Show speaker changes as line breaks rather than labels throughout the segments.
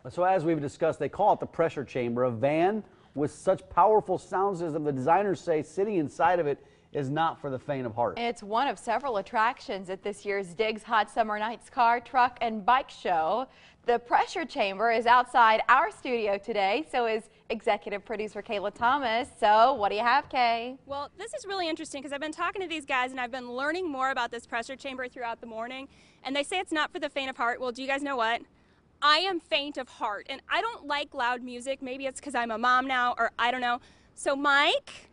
So as we've discussed, they call it the pressure chamber, a van with such powerful sound system. The designers say sitting inside of it is not for the faint of heart.
It's one of several attractions at this year's Digz Hot Summer Nights Car, Truck, and Bike Show. The pressure chamber is outside our studio today, so is executive producer Kayla Thomas. So what do you have, Kay?
Well, this is really interesting because I've been talking to these guys and I've been learning more about this pressure chamber throughout the morning. And they say it's not for the faint of heart. Well, do you guys know what? I am faint of heart and I don't like loud music. Maybe it's because I'm a mom now, or I don't know. So Mike,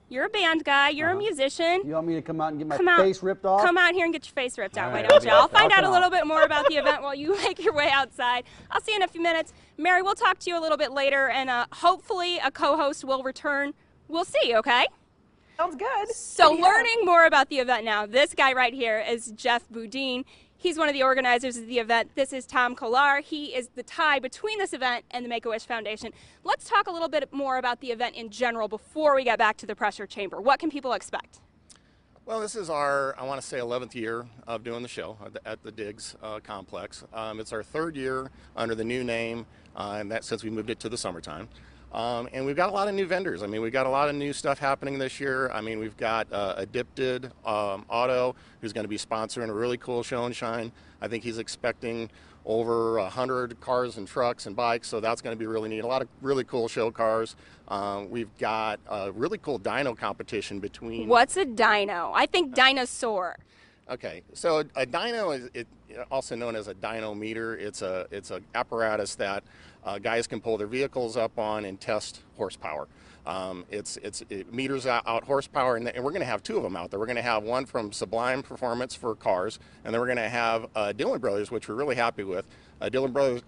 you're a band guy, you're a musician.
You want me to come out and get my face ripped off?
Come out here and get your face ripped out, why don't you? I'll find out a little bit more about the event while you make your way outside. I'll see you in a few minutes. Mary, we'll talk to you a little bit later, and hopefully a co-host will return. We'll see, okay?
Sounds good.
So learning more about the event now, this guy right here is Jeff Boudin. He's one of the organizers of the event. This is Tom Kolar. He is the tie between this event and the Make-A-Wish Foundation. Let's talk a little bit more about the event in general before we get back to the pressure chamber. What can people expect?
Well, this is our, I want to say, 11th year of doing the show at the Digz complex. It's our 3rd year under the new name, and that's since we moved it to the summertime. And we've got a lot of new vendors. I mean, we've got a lot of new stuff happening this year. I mean, we've got Addicted Auto, who's going to be sponsoring a really cool show and shine. I think he's expecting over 100 cars and trucks and bikes, so that's going to be really neat. A lot of really cool show cars. We've got a really cool dyno competition between...
What's a dyno? I think dinosaur.
Okay, so a dyno is also known as a dynometer. It's a apparatus that guys can pull their vehicles up on and test horsepower. It meters out horsepower, and we're going to have 2 of them out there. We're going to have one from Sublime Performance for cars, and then we're going to have Dillon Brothers, which we're really happy with. Dillon Brothers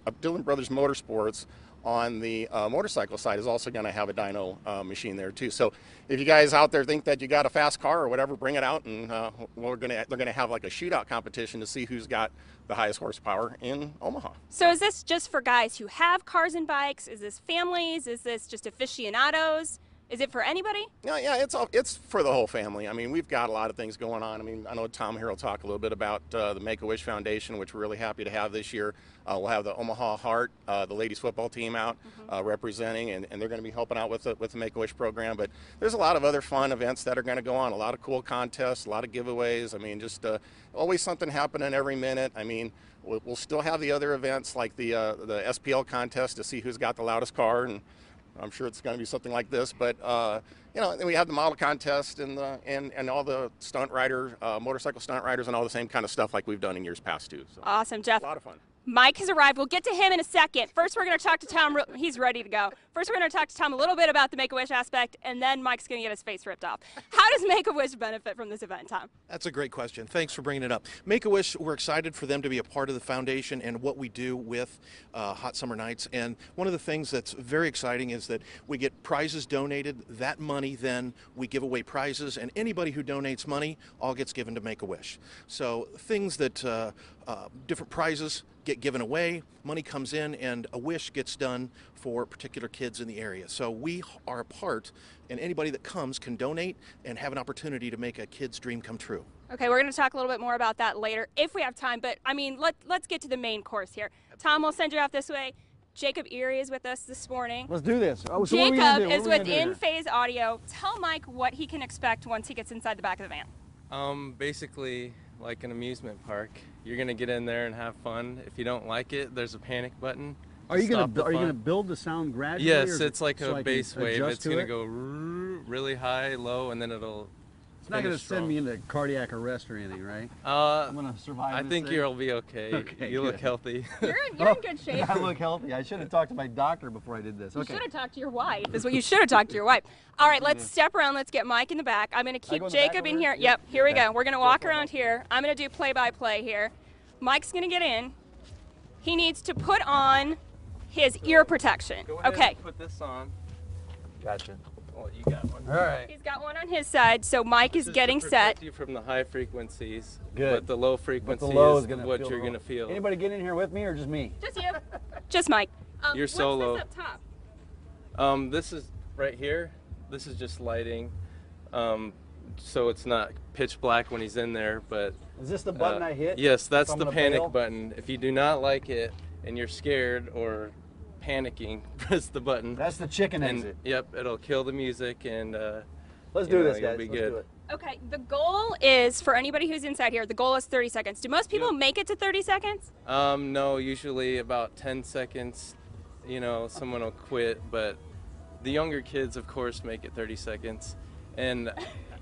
Motorsports on the motorcycle side is also going to have a dyno machine there too. So if you guys out there think that you got a fast car or whatever, bring it out, and they're going to have like a shootout competition to see who's got the highest horsepower in Omaha.
So is this just for guys who have cars and bikes? Is this families? Is this just aficionados? Is it for anybody?
Yeah, it's for the whole family. I mean, we've got a lot of things going on. I mean, I know Tom here will talk a little bit about the Make-A-Wish Foundation, which we're really happy to have this year. We'll have the Omaha Heart, the ladies football team out representing, and they're going to be helping out with the Make-A-Wish program. But there's a lot of other fun events that are going to go on, a lot of cool contests, a lot of giveaways. I mean, just always something happening every minute. I mean, we'll still have the other events like the SPL contest to see who's got the loudest car, and I'm sure it's going to be something like this, but you know, then we have the model contest and all the stunt rider, motorcycle stunt riders, and all the same kind of stuff like we've done in years past too. So,
awesome, Jeff.
A lot of fun.
Mike has arrived. We'll get to him in a second. First, we're going to talk to Tom. He's ready to go. First, we're going to talk to Tom a little bit about the Make-A-Wish aspect, and then Mike's going to get his face ripped off. How does Make-A-Wish benefit from this event, Tom?
That's a great question. Thanks for bringing it up. Make-A-Wish, we're excited for them to be a part of the foundation and what we do with Hot Summer Nights. And one of the things that's very exciting is that we get prizes donated. That money, then we give away prizes, and anybody who donates money all gets given to Make-A-Wish. So things that different prizes get given away, money comes in, and a wish gets done for particular kids in the area. So we are a part, and anybody that comes can donate and have an opportunity to make a kid's dream come true.
Okay, we're going to talk a little bit more about that later if we have time, but I mean, let's get to the main course here. Tom, we'll send you off this way. Jacob Erie is with us this morning.
Let's do this. So
Jacob is with In-Phase Audio. Tell Mike what he can expect once he gets inside the back of the van.
Basically, like an amusement park, you're gonna get in there and have fun. If you don't like it, there's a panic button.
Are you gonna build the sound gradually?
Yes, it's like a bass wave. It's gonna go really high, low, and then it'll.
It's not gonna send me into cardiac arrest or anything, right?
I'm
gonna survive.
I think you'll be okay.
Okay,
you look healthy.
You're in good shape.
I look healthy. I should have talked to my doctor before I did this.
You should have talked to your wife. Is what you should have talked to your wife. All right, let's step around. Let's get Mike in the back. I'm gonna keep Jacob in here. Yep, here we go. We're gonna walk around here. I'm gonna do play-by-play here. Mike's gonna get in. He needs to put on his ear protection.
Go ahead
okay.
And put this on.
Gotcha.
Well, you got one.
All right.
He's got one on his side, so Mike is getting set.
You from the high frequencies.
Good.
But the low frequency is what you're gonna feel.
Anybody get in here with me or just me?
Just you. Just Mike.
You're solo.
What's this up top?
This is right here. This is just lighting. So it's not pitch black when he's in there, but
is this the button I hit?
Yes, that's the panic button. If you do not like it and you're scared or panicking, press the button.
That's the chicken
and,
exit.
Yep, it'll kill the music, and
Let's do this,
you'll
guys.
be
Let's
good.
do it.
Okay, the goal is, for anybody who's inside here, the goal is 30 seconds. Do most people make it to 30 seconds?
No, usually about 10 seconds, someone will quit, but the younger kids, of course, make it 30 seconds. And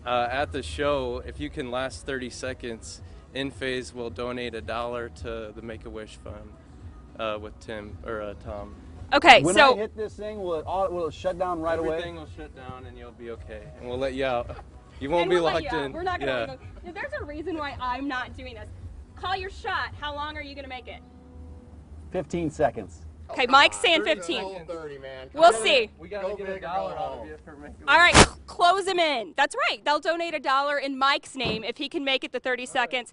at the show, if you can last 30 seconds, In Phase will donate $1 to the Make-A-Wish Fund with Tom.
Okay,
When
so
I hit this thing, will it shut down right away?
Everything will shut down and you'll be okay. And we'll let you out. You won't
and
be
we'll let
locked
you out.
in.
We're not gonna. There's a reason why I'm not doing this. Call your shot. How long are you gonna make it?
15 seconds.
Okay, Mike's saying 15.
30, man.
We'll see.
We gotta get $1 out of you for Make-A-Wish.
All right, close him in. That's right. They'll donate $1 in Mike's name if he can make it to 30 seconds.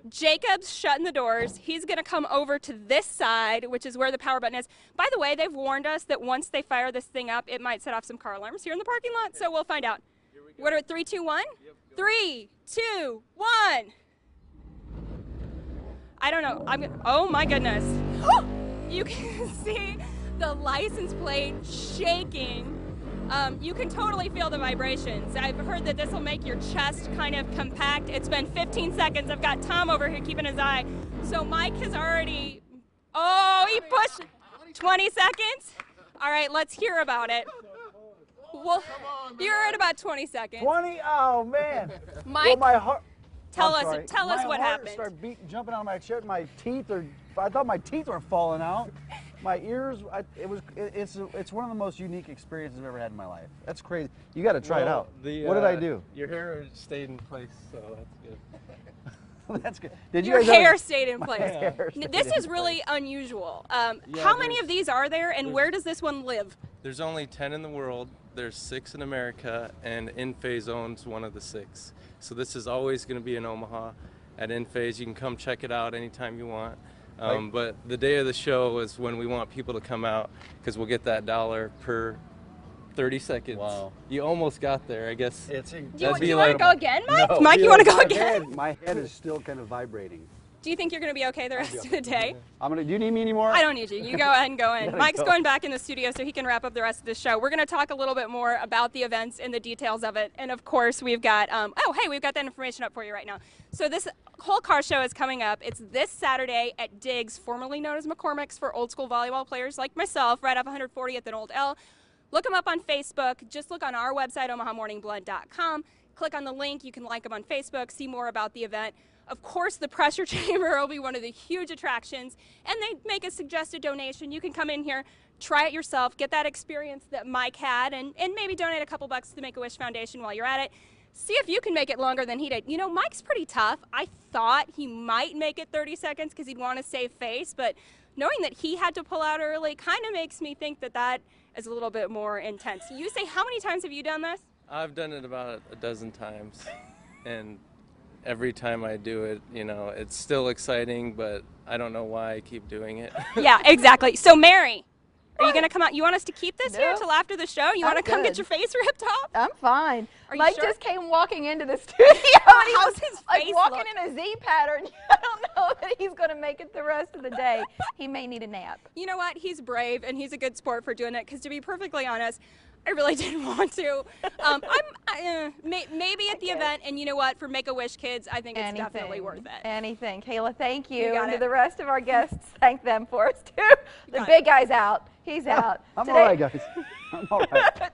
Jacob's shutting the doors. He's going to come over to this side, which is where the power button is. By the way, they've warned us that once they fire this thing up, it might set off some car alarms here in the parking lot, so we'll find out. What are it, 3, 2, 1?
Yep,
3, 2, 1. I don't know. Oh my goodness. You can see the license plate shaking. You can totally feel the vibrations. I've heard that this will make your chest kind of compact. It's been 15 seconds. I've got Tom over here keeping his eye. So Mike has already, he pushed 20 seconds. All right, let's hear about it. Well, you're at about 20 seconds.
20? Oh, man.
Mike,
well, my heart,
tell us
my
what
heart
happened.
started jumping out of my chest. I thought my teeth were falling out. My ears, it's one of the most unique experiences I've ever had in my life. That's crazy. You got to try it out. What did I do?
Your hair stayed in place, so that's good.
That's good. Did
Your
you guys
hair stayed in place.
hair
This
stayed
is
in
really unusual. How many of these are there, and where does this one live?
There's only 10 in the world. There's 6 in America, and In Phase owns one of the 6. So this is always going to be in Omaha at In Phase. You can come check it out anytime you want. But the day of the show is when we want people to come out because we'll get that $1 per 30 seconds.
Wow.
You almost got there, I guess.
Do you want to go again, Mike?
No,
Mike, you want to go again?
My head is still kind of vibrating.
Do you think you're going to be okay the rest of the day?
Do you need me anymore?
I don't need you. You go ahead and go in.
Gotta
Mike's
go.
going back in the studio so he can wrap up the rest of the show. We're going to talk a little bit more about the events and the details of it. And of course, we've got, we've got that information up for you right now. So this whole car show is coming up. It's this Saturday at Digz, formerly known as McCormick's for old school volleyball players like myself, right off 140th and Old L. Look them up on Facebook. Just look on our website, omahamorningblood.com. Click on the link. You can like them on Facebook, see more about the event. Of course, the pressure chamber will be one of the huge attractions, and they make a suggested donation. You can come in here, try it yourself, get that experience that Mike had, and maybe donate a couple bucks to the Make-A-Wish Foundation while you're at it. See if you can make it longer than he did. You know, Mike's pretty tough. I thought he might make it 30 seconds because he'd want to save face, but knowing that he had to pull out early kind of makes me think that that is a little bit more intense. You say, how many times have you done this?
I've done it about a dozen times, and every time I do it, it's still exciting, but I don't know why I keep doing it.
Yeah, exactly. So, Mary, are you going to come out? You want us to keep this here
No.
till after the show? You want to come get your face ripped off?
I'm fine.
Are you
Mike
sure?
just came walking into the studio.
How's his
like
face
walking
look?
in a Z pattern. I don't know that he's going to make it the rest of the day. He may need a nap.
You know what? He's brave, and he's a good sport for doing it, because to be perfectly honest, I really didn't want to. Maybe at the event, and you know what? For Make-A-Wish kids, I think it's definitely worth it.
Anything. Kayla, thank you.
You got
And to
it.
the rest of our guests, thank them for us, too. The
got
big guy's out. He's out.
I'm
Today-
all right, guys. I'm all right.